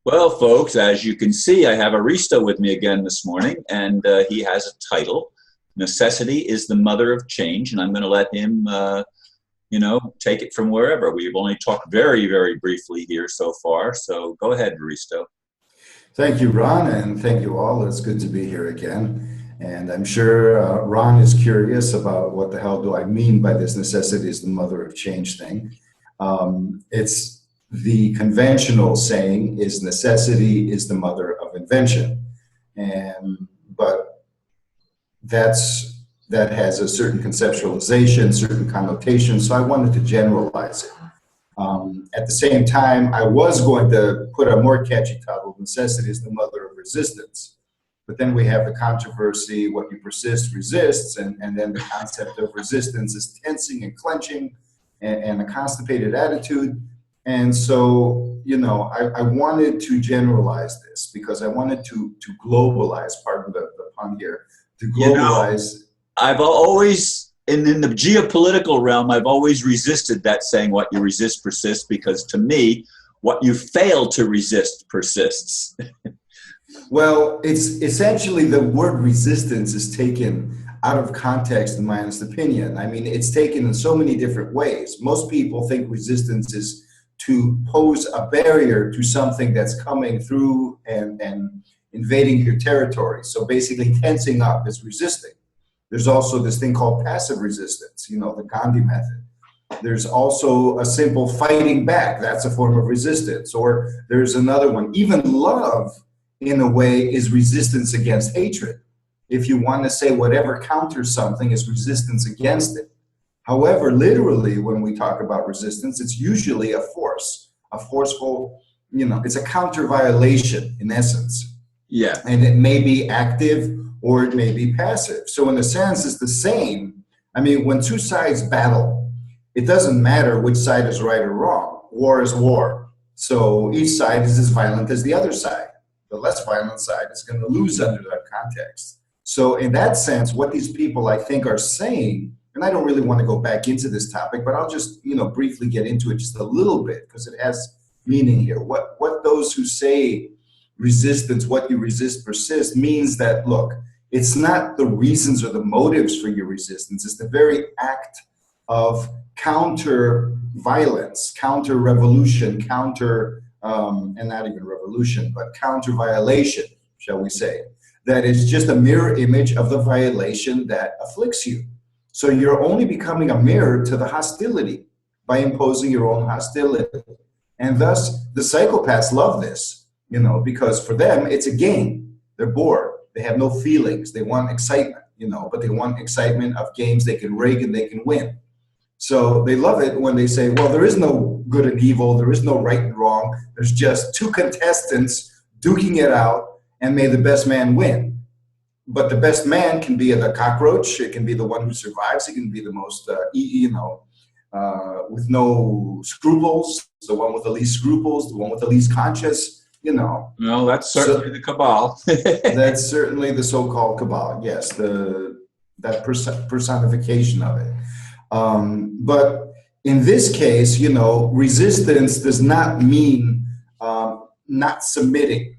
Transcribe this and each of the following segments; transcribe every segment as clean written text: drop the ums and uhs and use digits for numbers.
Well, folks, as you can see, I have Aristo with me again this morning, and he has a title. Necessity is the mother of change, and I'm going to let him, take it from wherever. We've only talked very, very briefly here so far, so go ahead, Aristo. Thank you, Ron, and thank you all. It's good to be here again. And I'm sure Ron is curious about what the hell do I mean by this necessity is the mother of change thing. It's the conventional saying is necessity is the mother of invention. But that has a certain conceptualization, certain connotation, so I wanted to generalize it. At the same time, I was going to put a more catchy title, Necessity is the Mother of Resistance. But then we have the controversy, what you persist resists, and then the concept of resistance is tensing and clenching and a constipated attitude. And so, I wanted to generalize this because I wanted to globalize, pardon the pun here, to globalize. I've always, in the geopolitical realm, I've always resisted that saying what you resist persists, because to me, what you fail to resist persists. Well, it's essentially the word resistance is taken out of context, in my honest opinion. I mean, it's taken in so many different ways. Most people think resistance is to pose a barrier to something that's coming through and invading your territory. So basically tensing up is resisting. There's also this thing called passive resistance, the Gandhi method. There's also a simple fighting back. That's a form of resistance. Or there's another one. Even love, in a way, is resistance against hatred. If you want to say whatever counters something is resistance against it. However, literally, when we talk about resistance, it's usually a force, a forceful, it's a counter violation in essence. Yeah. And it may be active or it may be passive. So in a sense, it's the same. I mean, when two sides battle, it doesn't matter which side is right or wrong. War is war. So each side is as violent as the other side. The less violent side is going to lose under that context. So in that sense, what these people, I think, are saying, and I don't really want to go back into this topic, but I'll just, briefly get into it just a little bit because it has meaning here. What those who say resistance, what you resist persists, means that, look, it's not the reasons or the motives for your resistance. It's the very act of counter violence, counter revolution, and not even revolution, but counter violation, shall we say, that is just a mirror image of the violation that afflicts you. So you're only becoming a mirror to the hostility by imposing your own hostility. And thus, the psychopaths love this, because for them, it's a game. They're bored. They have no feelings. They want excitement, but they want excitement of games they can rig and they can win. So they love it when they say, well, there is no good and evil. There is no right and wrong. There's just two contestants duking it out, and may the best man win. But the best man can be the cockroach. It can be the one who survives. It can be the most, with no scruples, the one with the least scruples, the one with the least conscience, No, that's certainly the cabal. That's certainly the so-called cabal, yes, that personification of it. But in this case, resistance does not mean not submitting.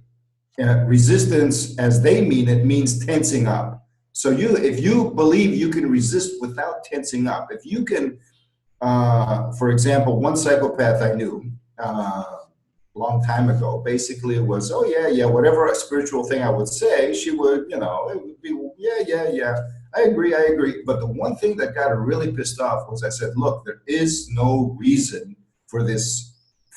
Resistance, as they mean it, means tensing up. So if you believe you can resist without tensing up, if you can, for example, one psychopath I knew a long time ago, basically it was, oh yeah, whatever a spiritual thing I would say, she would, it would be, yeah, I agree. But the one thing that got her really pissed off was I said, look, there is no reason for this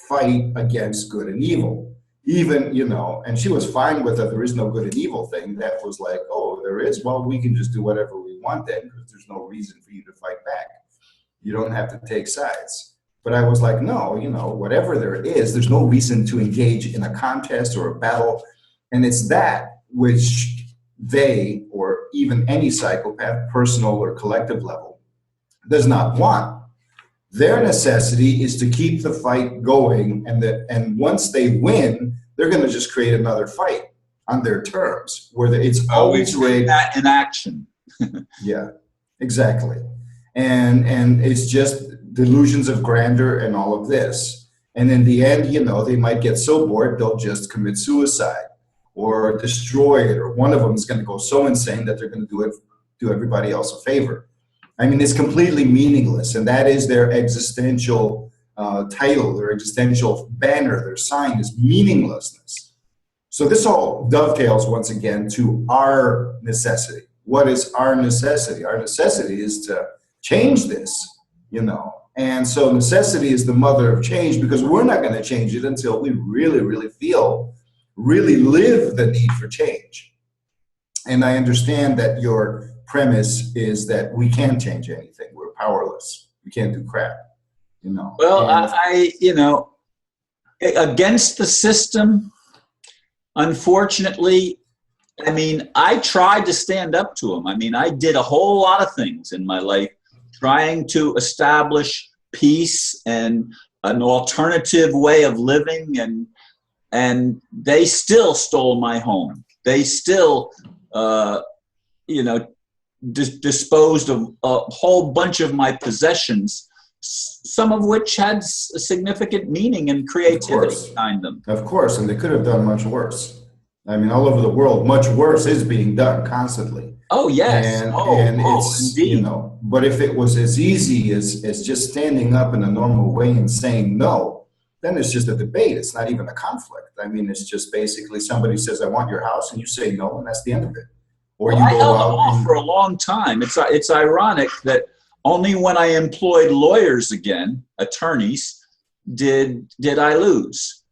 fight against good and evil. Even, and she was fine with that there is no good and evil thing. That was like, oh, there is? Well, we can just do whatever we want then, because there's no reason for you to fight back. You don't have to take sides. But I was like, no, whatever there is, there's no reason to engage in a contest or a battle. And it's that which they, or even any psychopath, personal or collective level, does not want. Their necessity is to keep the fight going, and once they win, they're going to just create another fight on their terms, where it's always rigged. That in action. Yeah, exactly. And it's just delusions of grandeur and all of this. And in the end, they might get so bored, they'll just commit suicide or destroy it. Or one of them is going to go so insane that they're going to do everybody else a favor. I mean, it's completely meaningless. And that is their existential title, their existential banner, their sign is meaninglessness. So this all dovetails once again to our necessity. What is our necessity? Our necessity is to change this, And so necessity is the mother of change, because we're not going to change it until we really, really really live the need for change. And I understand that your premise is that we can't change anything. We're powerless. We can't do crap, Well, And against the system, unfortunately, I tried to stand up to them. I did a whole lot of things in my life trying to establish peace and an alternative way of living, and they still stole my home. They still, disposed of a whole bunch of my possessions, some of which had a significant meaning and creativity behind them. Of course, and they could have done much worse. All over the world, much worse is being done constantly. Oh, yes. And it's, indeed. But if it was as easy as just standing up in a normal way and saying no, then it's just a debate. It's not even a conflict. It's just basically somebody says, I want your house, and you say no, and that's the end of it. Or you I go held out them off for a long time. It's ironic that only when I employed lawyers again, attorneys, did I lose.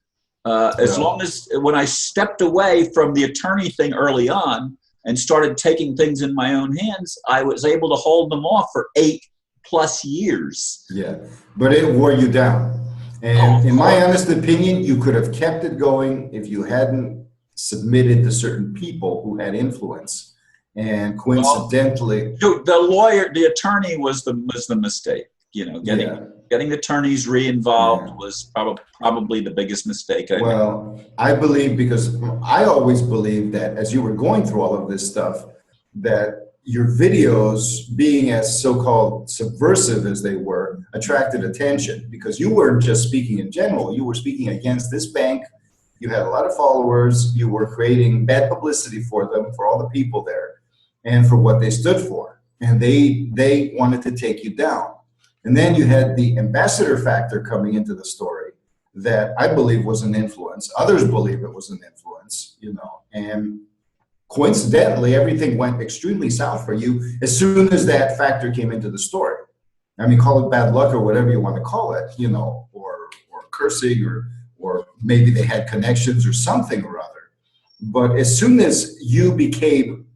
As long as when I stepped away from the attorney thing early on and started taking things in my own hands, I was able to hold them off for 8+ years. Yeah, but it wore you down. And in my honest opinion, you could have kept it going if you hadn't submitted to certain people who had influence. And coincidentally, the attorney was the mistake. Getting attorneys re-involved was probably the biggest mistake I made. I believe, because I always believed that as you were going through all of this stuff, that your videos, being as so-called subversive as they were, attracted attention, because you weren't just speaking in general. You were speaking against this bank. You had a lot of followers. You were creating bad publicity for them, for all the people there, and for what they stood for. And they wanted to take you down. And then you had the ambassador factor coming into the story that I believe was an influence. Others believe it was an influence, and coincidentally, everything went extremely south for you as soon as that factor came into the story. Call it bad luck or whatever you want to call it, or cursing, or maybe they had connections or something or other. But as soon as you became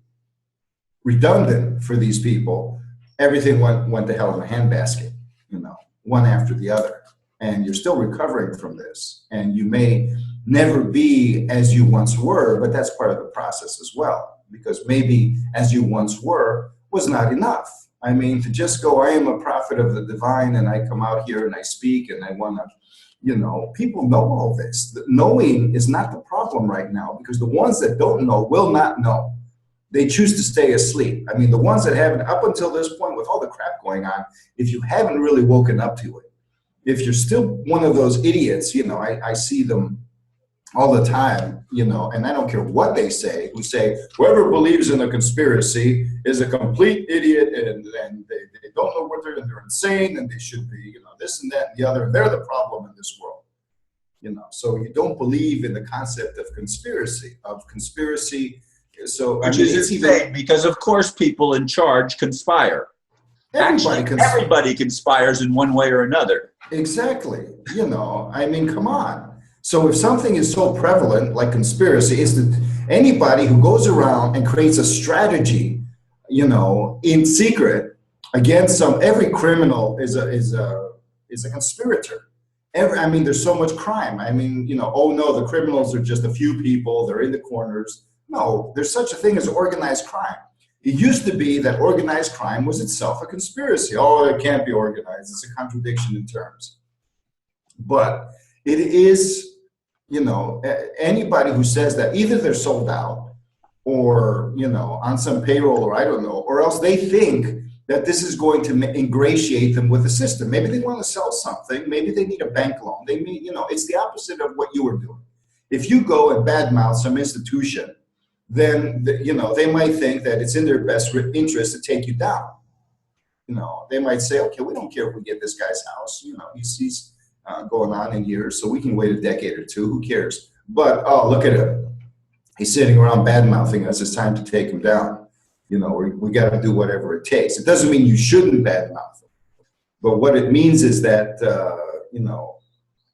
redundant for these people, everything went to hell in a handbasket, one after the other. And you're still recovering from this. And you may never be as you once were, but that's part of the process as well. Because maybe as you once were was not enough. To just go, I am a prophet of the divine, and I come out here and I speak and I want to, people know all this. The knowing is not the problem right now, because the ones that don't know will not know. They choose to stay asleep. The ones that haven't, up until this point, with all the crap going on, if you haven't really woken up to it, if you're still one of those idiots, I see them all the time, and I don't care what they say, who say, whoever believes in a conspiracy is a complete idiot, and they don't know what they're insane, and they should be, this and that and the other. They're the problem in this world. So you don't believe in the concept of conspiracy. So which is insane, because of course people in charge conspire. Everybody conspires in one way or another. Exactly. Come on. So if something is so prevalent like conspiracy, is that anybody who goes around and creates a strategy, in secret against every criminal is a conspirator. There's so much crime. Oh no, the criminals are just a few people. They're in the corners. No, there's such a thing as organized crime. It used to be that organized crime was itself a conspiracy. Oh, it can't be organized. It's a contradiction in terms. But it is, anybody who says that, either they're sold out or, on some payroll, or I don't know, or else they think that this is going to ingratiate them with the system. Maybe they want to sell something. Maybe they need a bank loan. They mean, it's the opposite of what you were doing. If you go and badmouth some institution, then, they might think that it's in their best interest to take you down. They might say, okay, we don't care if we get this guy's house. He's going on in years, so we can wait a decade or two. Who cares? But, oh, look at him. He's sitting around bad-mouthing us. It's time to take him down. We got to do whatever it takes. It doesn't mean you shouldn't badmouth him. But what it means is that,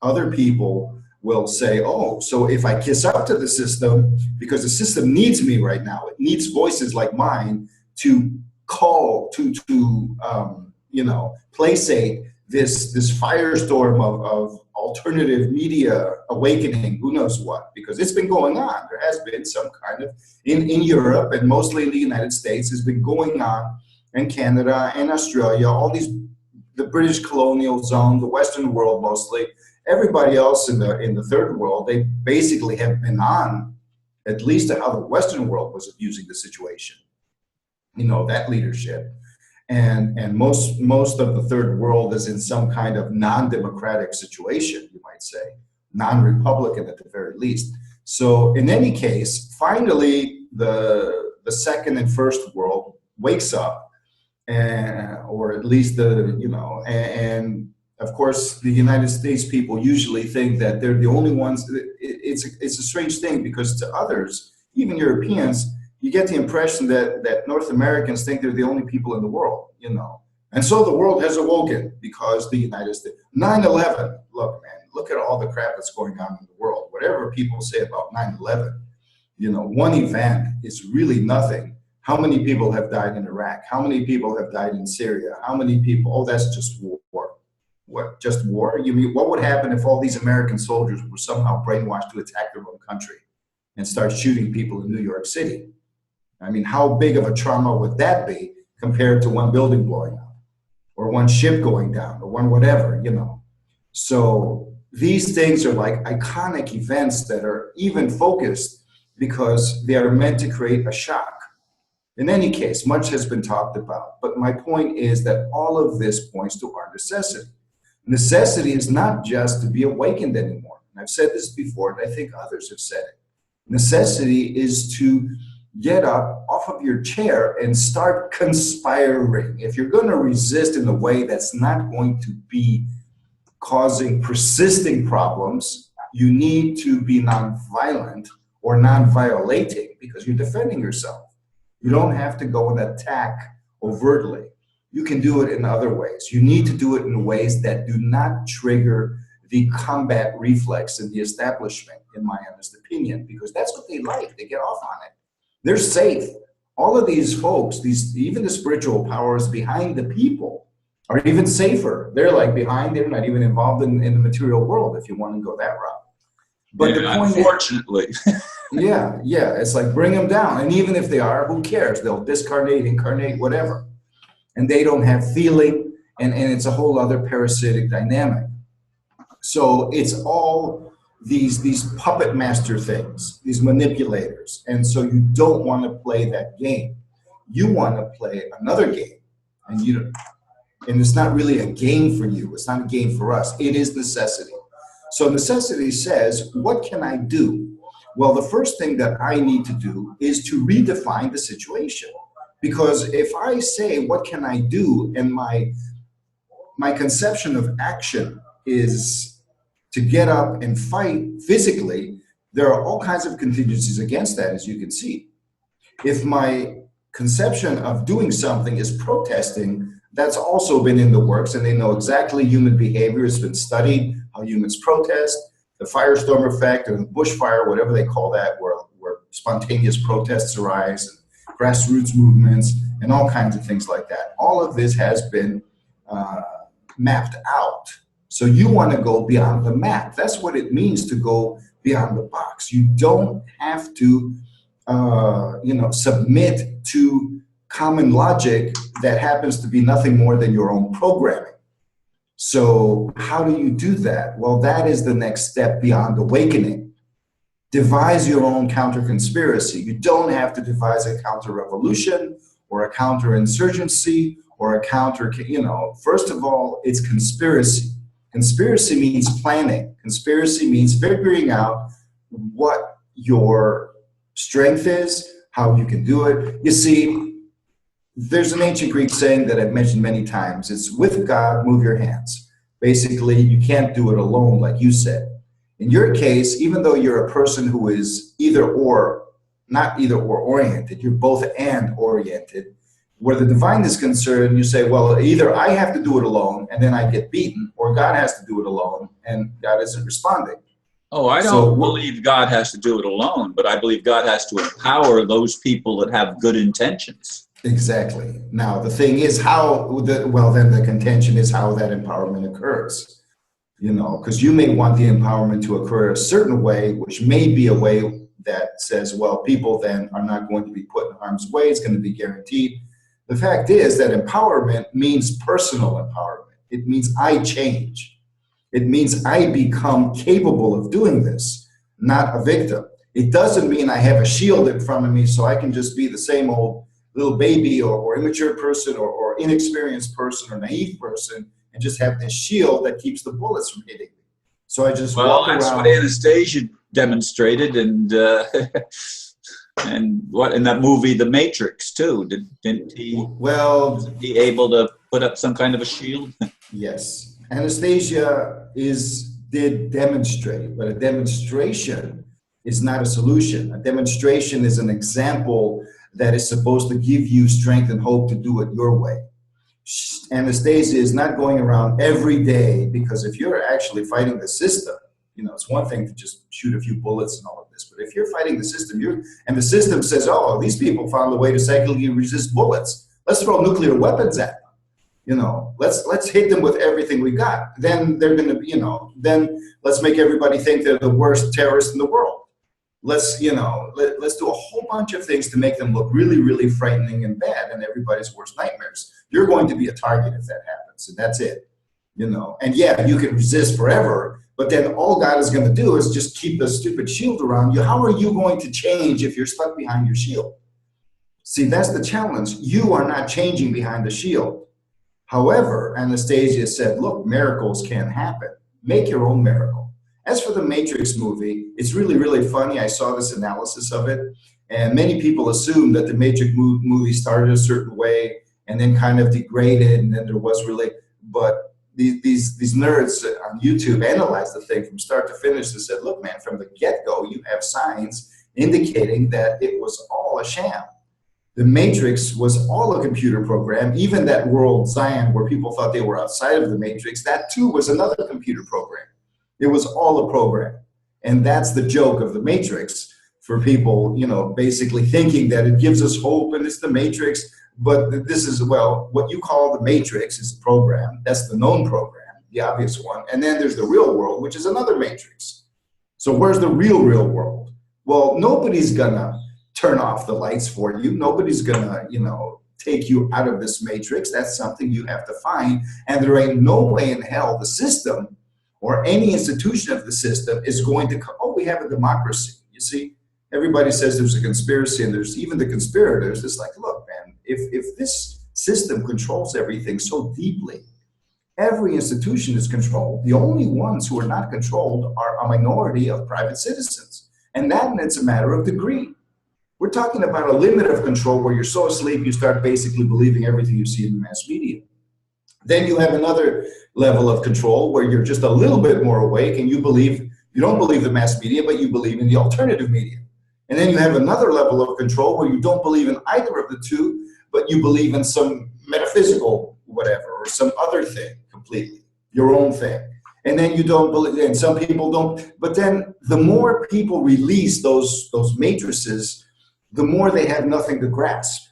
other people will say, oh, so if I kiss up to the system, because the system needs me right now, it needs voices like mine to call, to placate this firestorm of alternative media awakening, who knows what, because it's been going on. There has been some kind of, in Europe and mostly in the United States, has been going on, and Canada and Australia, all these, the British colonial zone, the Western world mostly, everybody else in the third world, they basically have been on at least how the Western world was abusing the situation. That leadership. And most of the third world is in some kind of non-democratic situation, you might say, non-republican at the very least. So in any case, finally, the second and first world wakes up, or at least and of course, the United States people usually think that they're the only ones. It's a strange thing, because to others, even Europeans, you get the impression that North Americans think they're the only people in the world, And so the world has awoken because the United States, 9/11, look, man, look at all the crap that's going on in the world. Whatever people say about 9/11, one event is really nothing. How many people have died in Iraq? How many people have died in Syria? How many people? Oh, that's just war. What, just war? You mean, what would happen if all these American soldiers were somehow brainwashed to attack their own country and start shooting people in New York City? I mean, how big of a trauma would that be compared to one building blowing up, or one ship going down, or one whatever, So these things are like iconic events that are even focused because they are meant to create a shock. In any case, much has been talked about, but my point is that all of this points to our necessity. Necessity is not just to be awakened anymore. And I've said this before, and I think others have said it. Necessity is to get up off of your chair and start conspiring. If you're going to resist in a way that's not going to be causing persisting problems, you need to be nonviolent or non-violating, because you're defending yourself. You don't have to go and attack overtly. You can do it in other ways. You need to do it in ways that do not trigger the combat reflex in the establishment, in my honest opinion, because that's what they like. They get off on it. They're safe. All of these folks, even the spiritual powers behind the people, are even safer. They're like behind, they're not even involved in the material world, if you want to go that route. But yeah, the point unfortunately. yeah, it's like, bring them down. And even if they are, who cares? They'll discarnate, incarnate, whatever. And they don't have feeling, and it's a whole other parasitic dynamic. So it's all these puppet master things, these manipulators. And so you don't want to play that game. You want to play another game. And it's not really a game for you. It's not a game for us. It is necessity. So necessity says, what can I do? Well, the first thing that I need to do is to redefine the situation. Because if I say, what can I do? And my conception of action is to get up and fight physically, there are all kinds of contingencies against that, as you can see. If my conception of doing something is protesting, that's also been in the works, and they know exactly human behavior. It's been studied, how humans protest, the firestorm effect, or the bushfire, whatever they call that, where spontaneous protests arise, and grassroots movements, and all kinds of things like that. All of this has been mapped out. So you want to go beyond the map. That's what it means to go beyond the box. You don't have to, submit to common logic that happens to be nothing more than your own programming. So how do you do that? Well, that is the next step beyond awakening. Devise your own counter-conspiracy. You don't have to devise a counter-revolution or a counter-insurgency or a counter, first of all, it's conspiracy. Conspiracy means planning. Conspiracy means figuring out what your strength is, how you can do it. You see, there's an ancient Greek saying that I've mentioned many times. It's with God, move your hands. Basically, you can't do it alone, like you said. In your case, even though you're a person who is either or, not either or oriented, you're both and oriented, where the divine is concerned, you say, well, either I have to do it alone and then I get beaten, or God has to do it alone and God isn't responding. Oh, I don't believe God has to do it alone, but I believe God has to empower those people that have good intentions. Exactly. Now, the thing is then the contention is how that empowerment occurs. Because you may want the empowerment to occur a certain way, which may be a way that says, well, people then are not going to be put in harm's way. It's going to be guaranteed. The fact is that empowerment means personal empowerment. It means I change. It means I become capable of doing this, not a victim. It doesn't mean I have a shield in front of me so I can just be the same old little baby or immature person or inexperienced person or naive person and just have this shield that keeps the bullets from hitting me. So I just walk around. Well, that's what Anastasia demonstrated, and what in that movie, The Matrix, too. Didn't he? Well, was he able to put up some kind of a shield? Yes, Anastasia did demonstrate, but a demonstration is not a solution. A demonstration is an example that is supposed to give you strength and hope to do it your way. Anastasia is not going around every day, because if you're actually fighting the system, it's one thing to just shoot a few bullets and all of this, but if you're fighting the system, and the system says, oh, these people found a way to psychically resist bullets, let's throw nuclear weapons at them. Let's hit them with everything we got. Then they're going to, then let's make everybody think they're the worst terrorists in the world. Let's do a whole bunch of things to make them look really, really frightening and bad and everybody's worst nightmares. You're going to be a target if that happens, and that's it. And yeah, you can resist forever, but then all God is going to do is just keep the stupid shield around you. How are you going to change if you're stuck behind your shield? See, that's the challenge. You are not changing behind the shield. However, Anastasia said, look, miracles can happen. Make your own miracle. As for the Matrix movie, it's really, really funny. I saw this analysis of it, and many people assume that the Matrix movie started a certain way and then kind of degraded, and then there was really, but these nerds on YouTube analyzed the thing from start to finish and said, look, man, from the get-go, you have signs indicating that it was all a sham. The Matrix was all a computer program. Even that world, Zion, where people thought they were outside of the Matrix, that too was another computer program. It was all a program. And that's the joke of the Matrix for people, basically thinking that it gives us hope and it's the Matrix. But this is, well, what you call the Matrix is a program. That's the known program, the obvious one. And then there's the real world, which is another Matrix. So where's the real world? Well, nobody's gonna turn off the lights for you. Nobody's gonna, take you out of this Matrix. That's something you have to find. And there ain't no way in hell the system or any institution of the system is going to come, oh, we have a democracy. You see, everybody says there's a conspiracy, and there's even the conspirators. It's like, look, man, if this system controls everything so deeply, every institution is controlled. The only ones who are not controlled are a minority of private citizens. And it's a matter of degree. We're talking about a limit of control where you're so asleep, you start basically believing everything you see in the mass media. Then you have another level of control where you're just a little bit more awake and you don't believe the mass media, but you believe in the alternative media. And then you have another level of control where you don't believe in either of the two, but you believe in some metaphysical whatever or some other thing completely, your own thing. And then you don't believe, and some people don't. But then the more people release those matrices, the more they have nothing to grasp.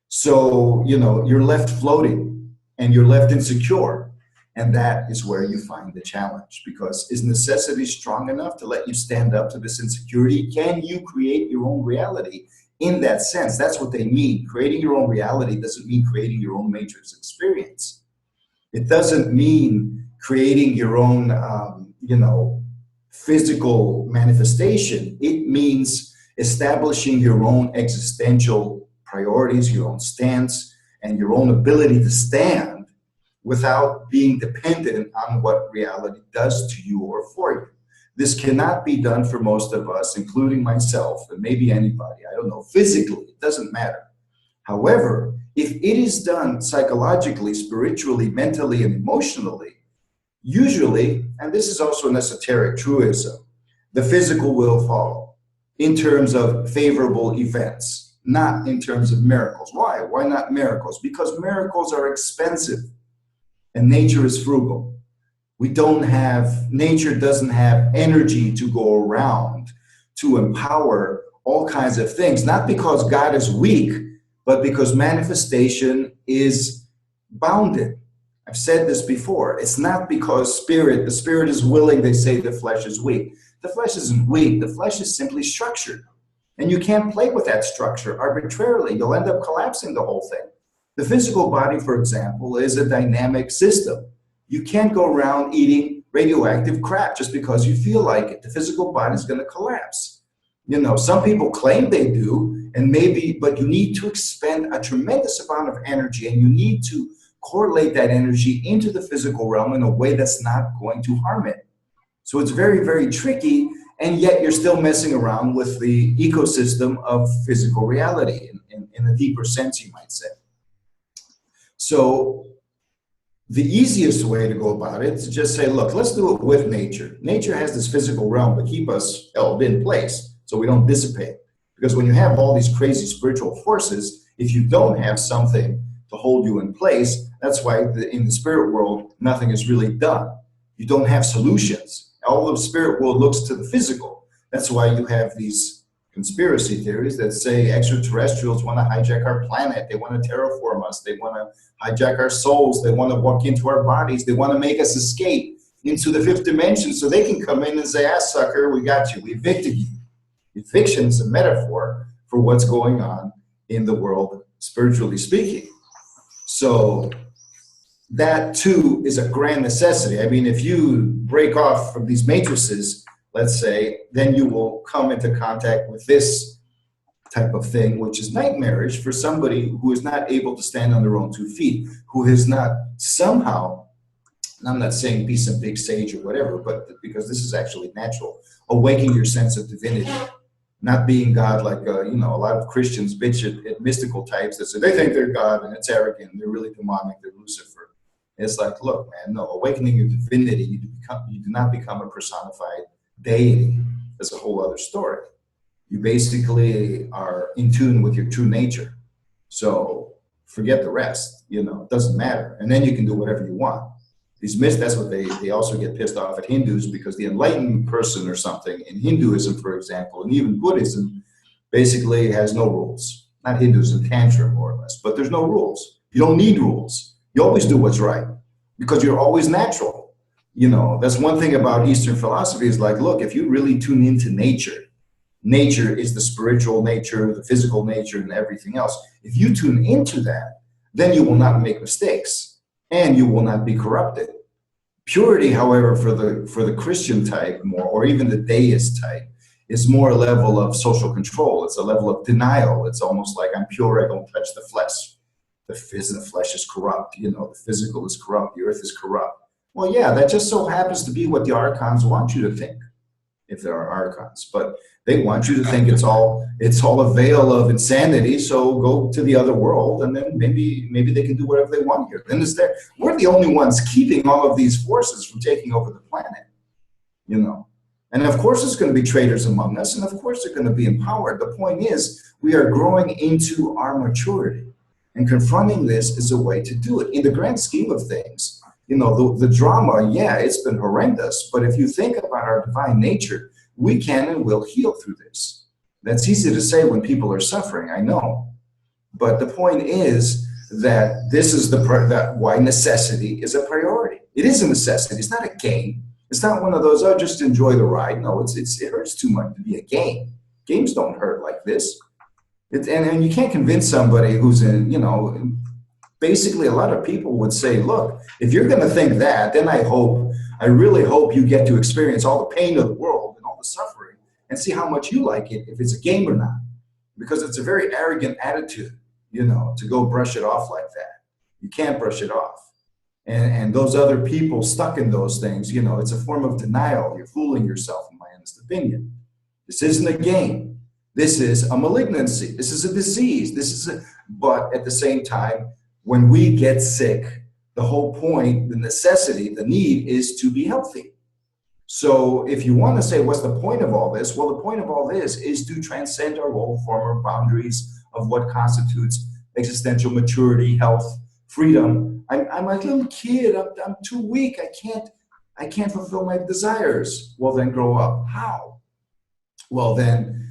So, you're left floating. And you're left insecure. And that is where you find the challenge, because is necessity strong enough to let you stand up to this insecurity? Can you create your own reality in that sense? That's what they mean. Creating your own reality doesn't mean creating your own matrix experience. It doesn't mean creating your own, physical manifestation. It means establishing your own existential priorities, your own stance, and your own ability to stand without being dependent on what reality does to you or for you. This cannot be done for most of us, including myself, and maybe anybody, I don't know, physically, it doesn't matter. However, if it is done psychologically, spiritually, mentally, and emotionally, usually, and this is also an esoteric truism, the physical will follow in terms of favorable events, not in terms of miracles. Why? Why not miracles? Because miracles are expensive and nature is frugal. Nature doesn't have energy to go around to empower all kinds of things, not because God is weak, but because manifestation is bounded. I've said this before. It's not because the spirit is willing, they say the flesh is weak. The flesh isn't weak. The flesh is simply structured. And you can't play with that structure arbitrarily. You'll end up collapsing the whole thing. The physical body, for example, is a dynamic system. You can't go around eating radioactive crap just because you feel like it. The physical body is going to collapse. You know, some people claim they do, and maybe, but you need to expend a tremendous amount of energy, and you need to correlate that energy into the physical realm in a way that's not going to harm it. So it's very, very tricky, and yet you're still messing around with the ecosystem of physical reality in a deeper sense, you might say. So the easiest way to go about it is to just say, look, let's do it with nature. Nature has this physical realm to keep us held in place so we don't dissipate. Because when you have all these crazy spiritual forces, if you don't have something to hold you in place, that's why in the spirit world, nothing is really done. You don't have solutions. All of the spirit world looks to the physical. That's why you have these conspiracy theories that say extraterrestrials want to hijack our planet. They want to terraform us. They want to hijack our souls. They want to walk into our bodies. They want to make us escape into the fifth dimension so they can come in and say, ah, sucker, we got you. We evicted you. Eviction is a metaphor for what's going on in the world, spiritually speaking. So that too is a grand necessity. I mean, if you break off from these matrices, let's say, then you will come into contact with this type of thing, which is nightmarish for somebody who is not able to stand on their own 2 feet, who is not somehow, and I'm not saying be some big sage or whatever, but because this is actually natural, awaken your sense of divinity, not being God like, a lot of Christians bitch at mystical types that say they think they're God and it's arrogant, and they're really demonic, they're Lucifer. It's like, look, man, no, awakening your divinity, you do not become a personified deity. That's a whole other story. You basically are in tune with your true nature. So forget the rest, it doesn't matter. And then you can do whatever you want. That's what they also get pissed off at Hindus, because the enlightened person or something in Hinduism, for example, and even Buddhism, basically has no rules. Not Hinduism, Tantra, more or less, but there's no rules. You don't need rules. You always do what's right because you're always natural. That's one thing about Eastern philosophy is like, look, if you really tune into nature, nature is the spiritual nature, the physical nature, and everything else. If you tune into that, then you will not make mistakes and you will not be corrupted. Purity, however, for the Christian type more, or even the deist type, is more a level of social control. It's a level of denial. It's almost like I'm pure, I don't touch the flesh. The flesh is corrupt, the physical is corrupt, the earth is corrupt. Well, yeah, that just so happens to be what the archons want you to think, if there are archons. But they want you to think it's all a veil of insanity, so go to the other world, and then maybe they can do whatever they want here. Then we're the only ones keeping all of these forces from taking over the planet, And of course there's going to be traitors among us, and of course they're going to be empowered. The point is, we are growing into our maturity. And confronting this is a way to do it. In the grand scheme of things, the drama, yeah, it's been horrendous. But if you think about our divine nature, we can and will heal through this. That's easy to say when people are suffering, I know. But the point is that this is why necessity is a priority. It is a necessity. It's not a game. It's not one of those, oh, just enjoy the ride. No, it hurts too much to be a game. Games don't hurt like this. And you can't convince somebody who's basically a lot of people would say, look, if you're going to think that, then I really hope you get to experience all the pain of the world and all the suffering and see how much you like it, if it's a game or not. Because it's a very arrogant attitude. to go brush it off like that. You can't brush it off. And those other people stuck in those things, it's a form of denial. You're fooling yourself, in my honest opinion. This isn't a game. This is a malignancy. This is a disease. But at the same time, when we get sick, the whole point, the necessity, the need is to be healthy. So if you want to say, what's the point of all this? Well, the point of all this is to transcend our old former boundaries of what constitutes existential maturity, health, freedom. I'm a little kid. I'm too weak. I can't fulfill my desires. Well, then grow up. How? Well, then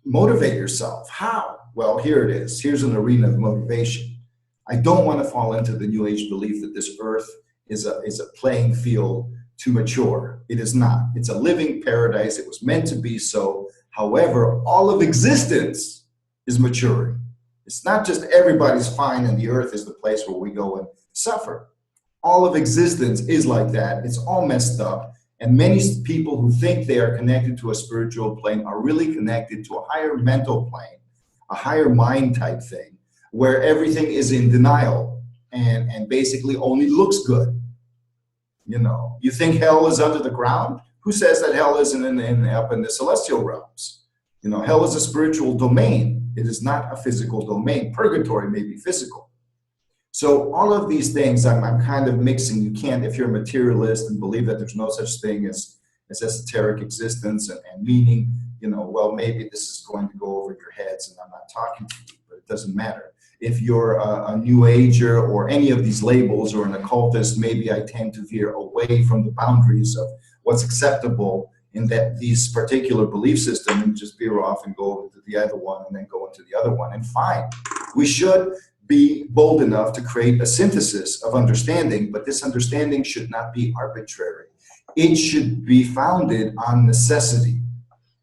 motivate yourself. How? Well, here it is. Here's an arena of motivation. I don't want to fall into the New Age belief that this earth is a playing field to mature. It is not. It's a living paradise. It was meant to be so. However, all of existence is maturing. It's not just everybody's fine and the earth is the place where we go and suffer. All of existence is like that. It's all messed up. And many people who think they are connected to a spiritual plane are really connected to a higher mental plane, a higher mind type thing, where everything is in denial and basically only looks good. You think hell is under the ground? Who says that hell isn't up in the celestial realms? Hell is a spiritual domain. It is not a physical domain. Purgatory may be physical. So all of these things I'm kind of mixing. You can't, if you're a materialist and believe that there's no such thing as esoteric existence and meaning, well, maybe this is going to go over your heads and I'm not talking to you, but it doesn't matter. If you're a New Ager or any of these labels or an occultist, maybe I tend to veer away from the boundaries of what's acceptable in these particular belief system and just veer off and go to the other one and then go into the other one. And fine, we should be bold enough to create a synthesis of understanding, but this understanding should not be arbitrary. It should be founded on necessity.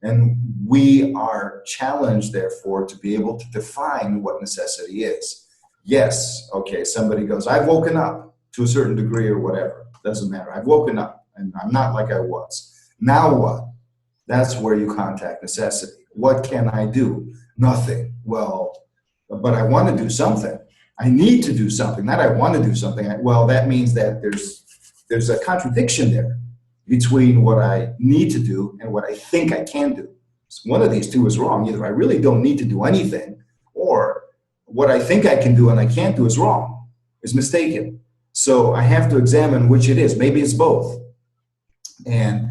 And we are challenged, therefore, to be able to define what necessity is. Yes, okay, somebody goes, I've woken up to a certain degree or whatever. Doesn't matter. I've woken up and I'm not like I was. Now what? That's where you contact necessity. What can I do? Nothing. Well, but I want to do something. I need to do something. Not I want to do something. Well, that means that there's a contradiction there between what I need to do and what I think I can do. So one of these two is wrong. Either I really don't need to do anything, or what I think I can do and I can't do is wrong, is mistaken. So I have to examine which it is. Maybe it's both. And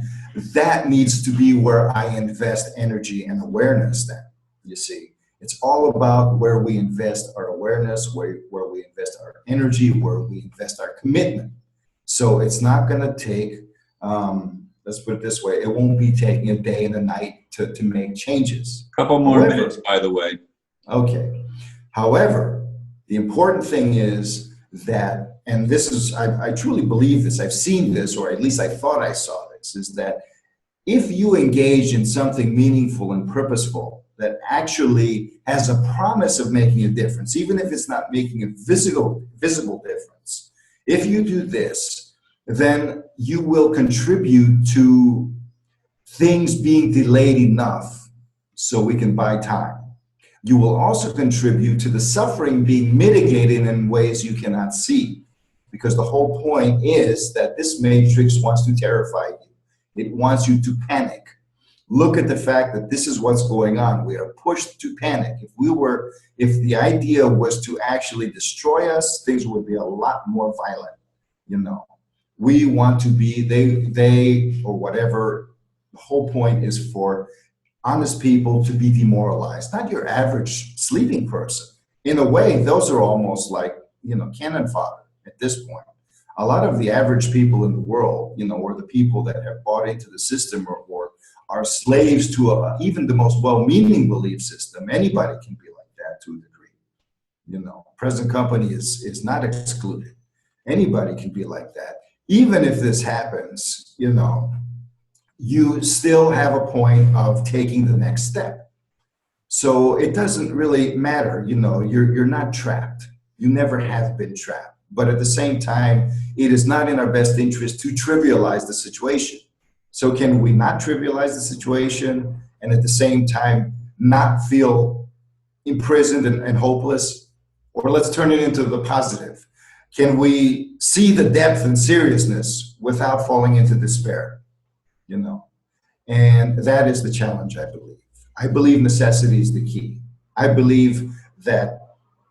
that needs to be where I invest energy and awareness then, you see. It's all about where we invest our awareness, where we invest our energy, where we invest our commitment. So it's not going to take, let's put it this way, it won't be taking a day and a night to make changes. Couple more minutes, by the way. Okay. However, the important thing is that, and this is, I truly believe this, I've seen this, or at least I thought I saw this, is that if you engage in something meaningful and purposeful that actually has a promise of making a difference, even if it's not making a visible difference, if you do this, then you will contribute to things being delayed enough so we can buy time. You will also contribute to the suffering being mitigated in ways you cannot see, because the whole point is that this matrix wants to terrify you. It wants you to panic. Look at the fact that this is what's going on. We are pushed to panic. If the idea was to actually destroy us, things would be a lot more violent. We want to be, they or whatever. The whole point is for honest people to be demoralized, not your average sleeping person. In a way, those are almost like, cannon fodder at this point. A lot of the average people in the world, or the people that have bought into the system or are slaves to even the most well-meaning belief system. Anybody can be like that to a degree. Present company is not excluded. Anybody can be like that. Even if this happens, you still have a point of taking the next step. So it doesn't really matter. You're not trapped. You never have been trapped. But at the same time, it is not in our best interest to trivialize the situation. So can we not trivialize the situation and at the same time not feel, imprisoned and hopeless? Or let's turn it into the positive. Can we see the depth and seriousness without falling into despair? You know, and that is the challenge, I believe. I believe necessity is the key. I believe that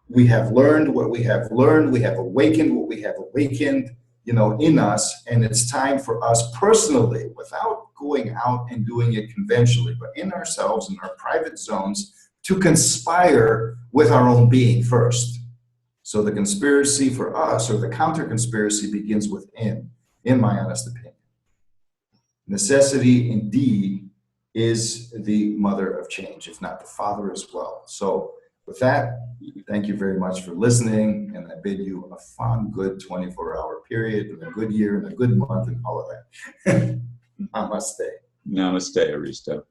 we have learned what we have learned, we have awakened what we have awakened, you know, in us, and it's time for us personally, without going out and doing it conventionally, but in ourselves, in our private zones, to conspire with our own being first. So the conspiracy for us, or the counter-conspiracy, begins within, in my honest opinion. Necessity, indeed, is the mother of change, if not the father as well. So with that, thank you very much for listening, and I bid you a fun, good 24-hour period, and a good year, and a good month, and all of that. Namaste. Namaste, Aristo.